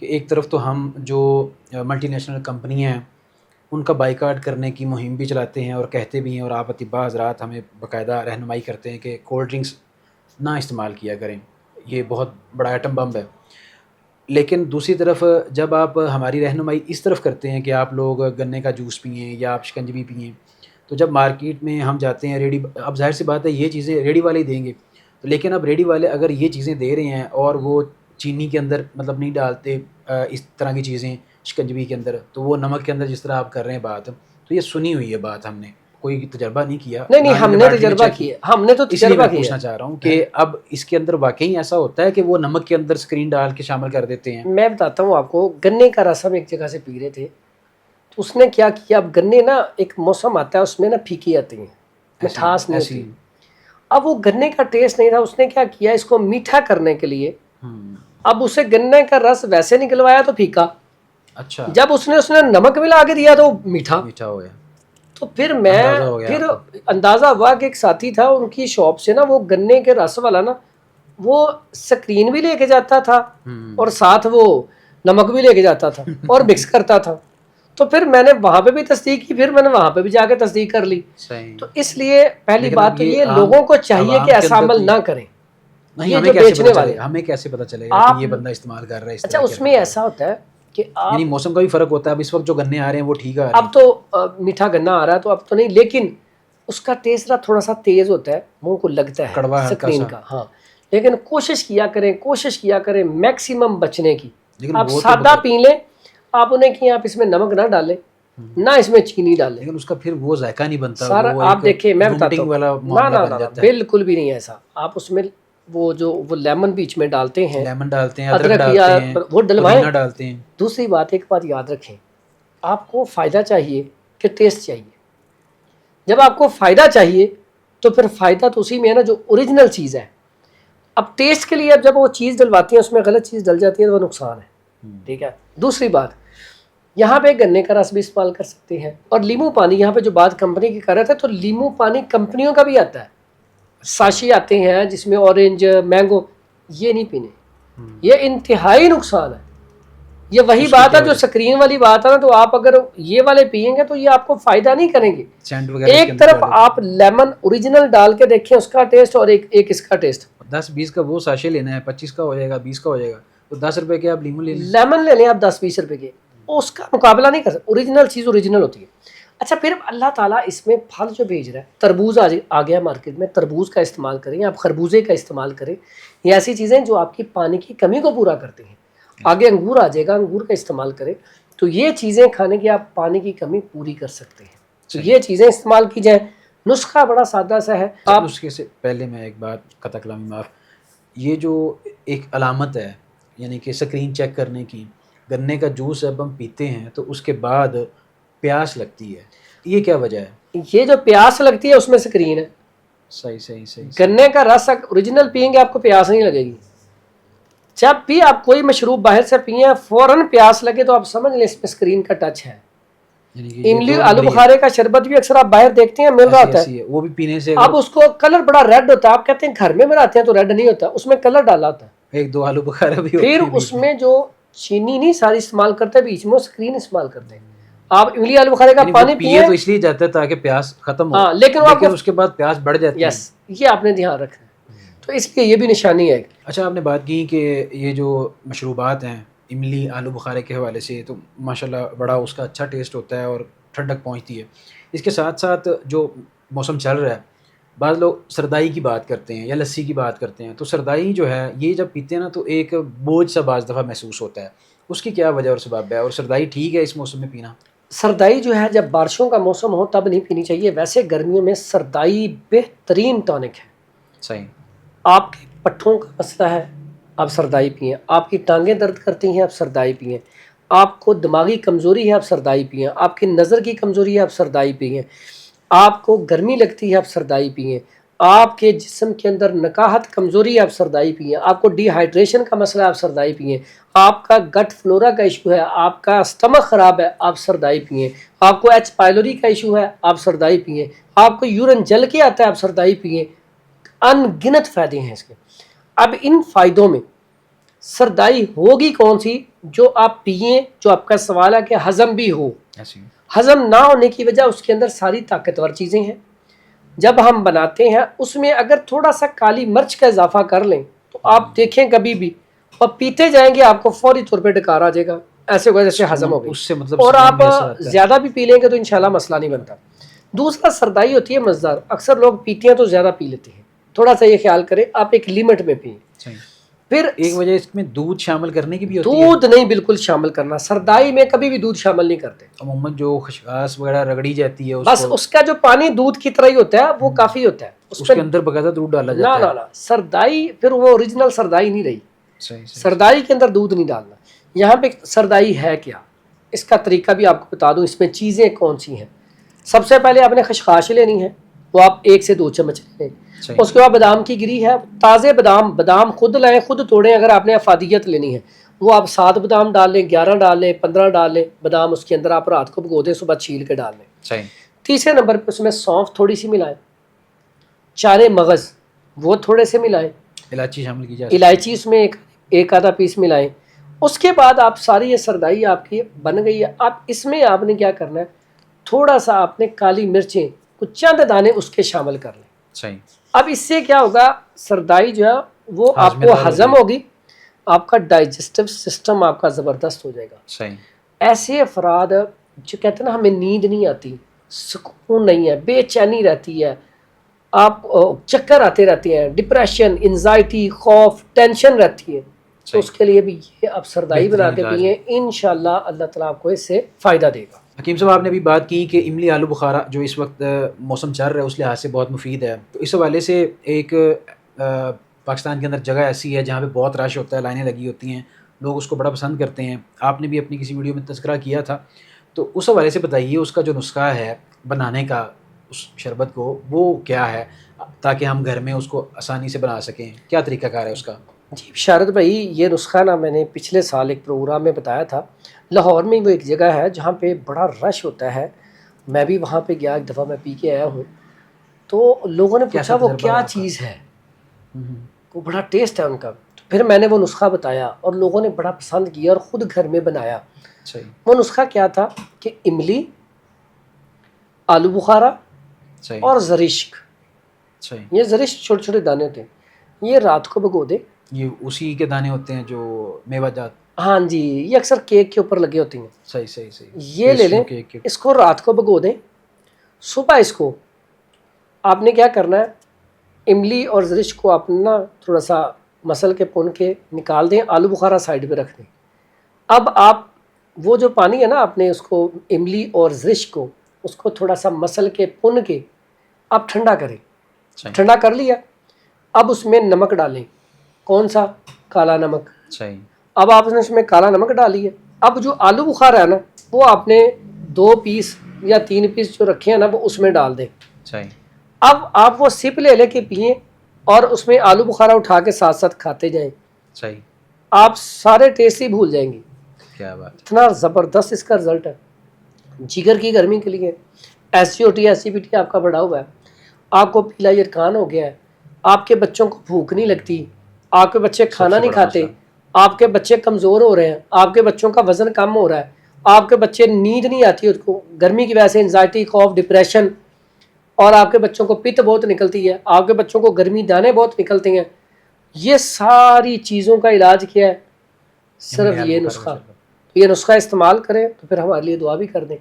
کہ ایک طرف تو ہم جو ملٹی نیشنل کمپنیاں ہیں ان کا بائیکاٹ کرنے کی مہم بھی چلاتے ہیں اور کہتے بھی ہیں، اور آپ اطباء حضرات ہمیں باقاعدہ رہنمائی کرتے ہیں کہ کولڈ ڈرنکس نہ استعمال کیا کریں، یہ بہت بڑا ایٹم بم ہے۔ لیکن دوسری طرف جب آپ ہماری رہنمائی اس طرف کرتے ہیں کہ آپ لوگ گنے کا جوس پئیں یا آپ شکنجبی پئیں، تو جب مارکیٹ میں ہم جاتے ہیں اب ظاہر سی بات ہے یہ چیزیں ریڈی والے ہی دیں گے، لیکن اب ریڈی والے اگر یہ چیزیں دے رہے ہیں اور وہ چینی کے اندر مطلب نہیں ڈالتے اس طرح کی چیزیں شکنجبی کے اندر، تو وہ نمک کے اندر جس طرح آپ کر رہے ہیں بات، تو یہ سنی ہوئی ہے بات، ہم نے کوئی تجربہ نہیں کیا، نہیں نہ ہم نے لیبارٹری میں تجربہ چیک کیا، ہم نے تو اس لیے تجربہ میں کیا پوچھنا چاہ رہا ہوں کہ اب اس کے اندر واقعی ایسا ہوتا ہے کہ وہ نمک کے اندر اسکرین ڈال کے شامل کر دیتے ہیں؟ میں بتاتا ہوں آپ کو، گنے کا رس ہم ایک جگہ سے پی رہے تھے، تو اس نے کیا کیا، اب گنے نا ایک موسم آتا ہے اس میں نا پھیکی آتی ہیں، مٹھاس نہیں ہوتی، اب وہ گنے کا ٹیسٹ نہیں تھا، اس نے کیا کیا اس کو میٹھا کرنے کے لیے اب اسے گنے کا رس ویسے نکلوایا تو پھیکا، اچھا جب اس نے نمک ملا کے دیا تو میٹھا ہو گیا، تو پھر میں اندازہ ہو گیا پھر آپ کو۔ اندازہ ہوا کہ ایک ساتھی تھا ان کی شاپ سے نا وہ گنے کے رس والا نا وہ سکرین بھی لے کے جاتا تھا اور ساتھ وہ نمک بھی لے کے جاتا تھا اور مکس کرتا تھا، تو پھر میں نے وہاں پہ بھی تصدیق کی، پھر میں نے وہاں پہ بھی جا کے تصدیق کر لی، صحیح، تو اس لیے پہلی لیکن بات اب تو یہ یہ عام لوگوں کو چاہیے عوام کہ کے ایسا اندر عمل تو نہ کریں، نہیں، یہ ہمیں جو کیسے بیچنے پتہ والے چلے، ہمیں کیسے پتہ چلے گا کہ آپ یہ بندہ استعمال کر رہا ہے اس اچھا طرح کی اس میں حرکتیں؟ ایسا ہوتا ہے کہ آپ یعنی موسم کا بھی فرق ہوتا ہے، اب اس وقت جو گنے آ رہے ہیں وہ ٹھیک آ رہے ہیں، اب تو میٹھا گنا آ رہا ہے تو اب تو نہیں، لیکن اس کا ٹیسٹ تھوڑا سا تیز ہوتا ہے، منہ کو لگتا ہے کڑوا ہلکا سکرین سا، کا، ہاں، لیکن کوشش کیا کریں میکسیمم بچنے کی، لیکن آپ وہ تو سادہ پی لیں، آپ انہیں کہ آپ اس میں نمک نہ ڈالیں نہ اس میں چینی ڈالیں، لیکن اس کا پھر وہ ذائقہ نہیں بنتا، سر وہ آپ ایک دیکھیں میں بتاتا وومٹنگ والا ہوں، معاملہ بن نہ جاتا ہے۔ بالکل بھی نہیں ایسا، آپ اس میں وہ لیمن بیچ میں ڈالتے ہیں، لیمن ڈالتے ہیں، ادرک ادرک یا ڈالتے ہیں، وہ ڈلوائیں۔ پودینہ ڈالتے ہیں۔ دوسری بات، ایک بات یاد رکھیں، آپ کو فائدہ چاہیے کہ ٹیسٹ چاہیے؟ جب آپ کو فائدہ چاہیے تو پھر فائدہ تو اسی میں ہے نا جو اوریجنل چیز ہے، اب ٹیسٹ کے لیے اب جب وہ چیز ڈلواتی ہیں اس میں غلط چیز ڈل جاتی ہے تو وہ نقصان ہے، ٹھیک ہے۔ دوسری بات، یہاں پہ گنے کا رس بھی استعمال کر سکتے ہیں، اور لیمو پانی، یہاں پہ جو بات کمپنی کی کر رہے تھے تو لیمو پانی کمپنیوں کا بھی آتا ہے، ساشی آتے ہیں جس میں اورنج مینگو، یہ نہیں پینے، یہ انتہائی نقصان ہے، یہ وہی اس کی بات کیا ہے جو وجہ؟ سکرین والی بات ہے نا، تو آپ اگر یہ والے پیئیں گے تو یہ آپ کو فائدہ نہیں کریں گے، سینٹ وغیرہ اس کے ایک اندر طرف ڈالے آپ لیمن اوریجنل ڈال کے دیکھیں اس کا ٹیسٹ اور ایک اس کا ٹیسٹ، 10-20 کا وہ ساشے لینا ہے، 25 کا ہو جائے گا، 20 کا ہو جائے گا، تو 10 روپے کے آپ لیمو لے لیں، لیمن لے لیں آپ 10-20 روپے کے، اس کا مقابلہ نہیں کر سکتے، اوریجنل چیز اوریجنل ہوتی ہے۔ اچھا پھر اللہ تعالیٰ اس میں پھل جو بھیج رہا ہے، تربوز آ گیا مارکیٹ میں، تربوز کا استعمال کریں، آپ خربوزے کا استعمال کریں، یہ ایسی چیزیں جو آپ کی پانی کی کمی کو پورا کرتے ہیں، آگے انگور آ جائے گا، انگور کا استعمال کریں، تو یہ چیزیں کھانے کی آپ پانی کی کمی پوری کر سکتے ہیں، تو یہ چیزیں استعمال کی جائیں، نسخہ بڑا سادہ سا ہے۔ آپ نسخے سے پہلے میں ایک بات، قطع کلامی معاف، یہ جو ایک علامت ہے یعنی کہ سکرین چیک کرنے کی، گنے کا جوس جب ہم پیتے ہیں تو اس کے بعد پیاس لگتی ہے، یہ کیا وجہ ہے؟ یہ جو پیاس لگتی ہے اس میں سکرین ہے، صحیح۔ گنے کا رس اوریجنل پیئیں گے آپ کو پیاس نہیں لگے گی، جب بھی آپ کوئی مشروب باہر سے پیئیں فوراً پیاس لگے تو آپ سمجھ لیں اس میں سکرین کا ٹچ ہے۔ یعنی کہ یہ املی 2 آلو نمبری ہے، بخارے کا شربت بھی اکثر آپ باہر دیکھتے ہیں مل رہا ہوتا ایسی ہے، وہ بھی پینے سے اب اس کو کلر بڑا ریڈ ہوتا ہے، آپ کہتے ہیں گھر میں بناتے ہیں تو ریڈ نہیں ہوتا، اس میں کلر ڈالا ہوتا ہے، 1-2 آلو بخارا بھی ہوتے پھر ہیں اس بیچ میں۔ میں جو چینی نہیں ساری استعمال کرتے، بیچ میں وہ سکرین استعمال کرتے ہیں۔ آپ املی آلو بخارے کا یعنی وہ پانی پیے پئیں، تو اس لیے جاتا ہے تاکہ پیاس ختم ہو، ہاں، لیکن وہ آپ کو اس کے بعد پیاس بڑھ جاتی ہے۔ یس، یہ آپ نے دھیان رکھنا ہے، تو اس لیے یہ بھی نشانی ہے۔ اچھا آپ نے بات کی کہ یہ جو مشروبات ہیں املی آلو بخارے کے حوالے سے، تو ماشاءاللہ بڑا اس کا اچھا ٹیسٹ ہوتا ہے اور ٹھنڈک پہنچتی ہے، اس کے ساتھ ساتھ جو موسم چل رہا ہے، بعض لوگ سردائی کی بات کرتے ہیں یا لسی کی بات کرتے ہیں، تو سردائی جو ہے یہ جب پیتے ہیں نا تو ایک بوجھ سا بعض دفعہ محسوس ہوتا ہے، اس کی کیا وجہ اور سبب ہے، اور سردائی ٹھیک ہے اس موسم میں پینا؟ سردائی جو ہے جب بارشوں کا موسم ہو تب نہیں پینی چاہیے، ویسے گرمیوں میں سردائی بہترین ٹانک ہے۔ صحیح، آپ کے پٹھوں کا مسئلہ ہے آپ سردائی پئیں، آپ کی ٹانگیں درد کرتی ہیں آپ سردائی پئیں، آپ کو دماغی کمزوری ہے آپ سردائی پئیں، آپ کی نظر کی کمزوری ہے آپ سردائی پئیں، آپ کو گرمی لگتی ہے آپ سردائی پئیں، آپ کے جسم کے اندر نکاہت کمزوری ہے آپ سردائی پئیں، آپ کو ڈی ہائیڈریشن کا مسئلہ ہے آپ سردائی پئیں، آپ کا گٹ فلورا کا ایشو ہے، آپ کا اسٹمک خراب ہے آپ سردائی پئیں، آپ کو ایچ پائلوری کا ایشو ہے آپ سردائی پئیں، آپ کو یورین جل کے آتا ہے آپ سردائی پئیں، ان گنت فائدے ہیں اس کے۔ اب ان فائدوں میں سردائی ہوگی کون سی؟ جو آپ پئیں، جو آپ کا سوال ہے کہ ہضم بھی ہو. ایسی ہضم نہ ہونے کی وجہ اس کے اندر ساری طاقتور چیزیں ہیں. جب ہم بناتے ہیں اس میں اگر تھوڑا سا کالی مرچ کا اضافہ کر لیں تو آپ دیکھیں کبھی بھی اور پیتے جائیں گے آپ کو فوری طور پہ ڈکار آ جائے گا، ایسے وجہ سے ہضم ہو گئی. اس سے مطلب اور آپ میسر آتا ہے. زیادہ بھی پی لیں گے تو انشاءاللہ مسئلہ نہیں بنتا. دوسرا سردائی ہوتی ہے مزدار، اکثر لوگ پیتے ہیں تو زیادہ پی لیتے ہیں، تھوڑا سا یہ خیال کریں آپ ایک لیمٹ میں پئیں. صحیح. پھر ایک وجہ اس میں دودھ شامل کرنے کی بھی ہوتی ہے. دودھ نہیں بالکل شامل کرنا، سردائی میں کبھی بھی دودھ شامل نہیں کرتے. عموماً جو خشخاش وغیرہ رگڑی جاتی ہے بس اس کا جو پانی دودھ کی طرح ہی ہوتا ہے وہ کافی ہوتا ہے. اس کے اندر باقاعدہ دودھ ڈالا جاتا ہے. نہ سردائی پھر وہ اوریجنل سردائی نہیں رہی. صحیح صحیح. سردائی کے اندر دودھ نہیں ڈالنا. یہاں پہ سردائی ہے کیا، اس کا طریقہ بھی آپ کو بتا دوں. اس میں چیزیں کون سی ہیں. سب سے پہلے آپ نے خشخاش لینی ہے، وہ آپ 1 سے 2 چمچ لیں. اس کے بعد بادام کی گری ہے، تازے بادام خود لائیں، خود توڑیں. اگر آپ نے افادیت لینی ہے وہ آپ 7 بادام ڈال لیں، 11 ڈال لیں، 15 ڈال لیں. بادام اس کے اندر آپ رات کو بھگو دیں، صبح چھیل کے ڈال لیں. صحیح. تیسرے نمبر پہ اس میں سونف تھوڑی سی ملائیں، 4 مغز وہ تھوڑے سے ملائیں، الائچی شامل کی جاتی ہے. الائچی اس میں ایک آدھا پیس ملائیں. اس کے بعد آپ ساری یہ سردائی آپ کی بن گئی ہے. آپ اس میں آپ نے کیا کرنا ہے، تھوڑا سا آپ نے کالی مرچیں کچھ چند دانے اس کے شامل کر لیں. صحیح. اب اس سے کیا ہوگا، سردائی جو ہے وہ آپ کو ہضم ہوگی، آپ کا ڈائجسٹو سسٹم آپ کا زبردست ہو جائے گا. صحیح. ایسے افراد جو کہتے ہیں نا ہمیں نیند نہیں آتی، سکون نہیں ہے، بے چینی رہتی ہے، آپ چکر آتے رہتے ہیں، ڈپریشن، انزائٹی، خوف، ٹینشن رہتی ہے، تو اس کے لیے بھی یہ آپ سردائی بنا کے پئیں، انشاءاللہ اللہ تعالیٰ آپ کو اس سے فائدہ دے گا. حکیم صاحب آپ نے ابھی بات کی کہ املی آلو بخارا جو اس وقت موسم چل رہا ہے اس لحاظ سے بہت مفید ہے، تو اس حوالے سے ایک پاکستان کے اندر جگہ ایسی ہے جہاں پہ بہت رش ہوتا ہے، لائنیں لگی ہوتی ہیں، لوگ اس کو بڑا پسند کرتے ہیں. آپ نے بھی اپنی کسی ویڈیو میں تذکرہ کیا تھا، تو اس حوالے سے بتائیے اس کا جو نسخہ ہے بنانے کا اس شربت کو وہ کیا ہے تاکہ ہم گھر میں اس کو آسانی سے بنا سکیں، کیا طریقہ کار ہے اس کا؟ جی بشارت بھائی، یہ نسخہ نا میں نے پچھلے سال ایک پروگرام میں بتایا تھا. لاہور میں وہ ایک جگہ ہے جہاں پہ بڑا رش ہوتا ہے، میں بھی وہاں پہ گیا، ایک دفعہ میں پی کے آیا ہوں. تو لوگوں نے پوچھا وہ کیا چیز ہے، وہ بڑا ٹیسٹ ہے ان کا. پھر میں نے وہ نسخہ بتایا اور لوگوں نے بڑا پسند کیا اور خود گھر میں بنایا. وہ نسخہ کیا تھا کہ املی، آلو بخارا اور زرشک، یہ زرشک چھوٹے چھوٹے دانے ہوتے ہیں، یہ رات کو بھگو دیں. یہ اسی کے دانے ہوتے ہیں جو میوہ جات؟ ہاں جی، یہ اکثر کیک کے اوپر لگے ہوتے ہیں. صحیح صحیح صحیح. یہ لے لیں، اس کو رات کو بھگو دیں. صبح اس کو آپ نے کیا کرنا ہے، املی اور زرشک کو آپ نا تھوڑا سا مسل کے پن کے نکال دیں، آلو بخارا سائڈ پہ رکھ دیں. اب آپ وہ جو پانی ہے نا، آپ نے اس کو املی اور زرشک کو اس کو تھوڑا سا مسل کے پن کے آپ ٹھنڈا کریں. ٹھنڈا کر لیا، اب اس میں نمک ڈالیں. کون سا؟ کالا نمک. صحیح. اب آپ نے اس میں کالا نمک ڈالی ہے. اب جو آلو بخارا ہے نا وہ آپ نے 2 پیس یا 3 پیس جو رکھے ہیں نا وہ اس میں ڈال دیں. صحیح. اب آپ وہ سپ لے کے پئیں اور اس میں آلو بخارا اٹھا کے ساتھ ساتھ کھاتے جائیں. صحیح. آپ سارے ٹیسٹ ہی بھول جائیں گے. کیا بات، اتنا زبردست اس کا رزلٹ ہے. جگر کی گرمی کے لیے، SGOT ایسیڈیٹی آپ کا بڑھا ہوا ہے، آپ کو پیلا یرکان ہو گیا ہے، آپ کے بچوں کو بھوک نہیں لگتی، آپ کے بچے کھانا نہیں کھاتے، آپ کے بچے کمزور ہو رہے ہیں، آپ کے بچوں کا وزن کم ہو رہا ہے، آپ کے بچے نیند نہیں آتی اس کو گرمی کی وجہ سے، انزائٹی، خوف، ڈپریشن، اور آپ کے بچوں کو پت بہت نکلتی ہے، آپ کے بچوں کو گرمی دانے بہت نکلتے ہیں. یہ ساری چیزوں کا علاج کیا ہے؟ صرف یہ نسخہ. یہ نسخہ استعمال کریں تو پھر ہمارے لیے دعا بھی کر دیں.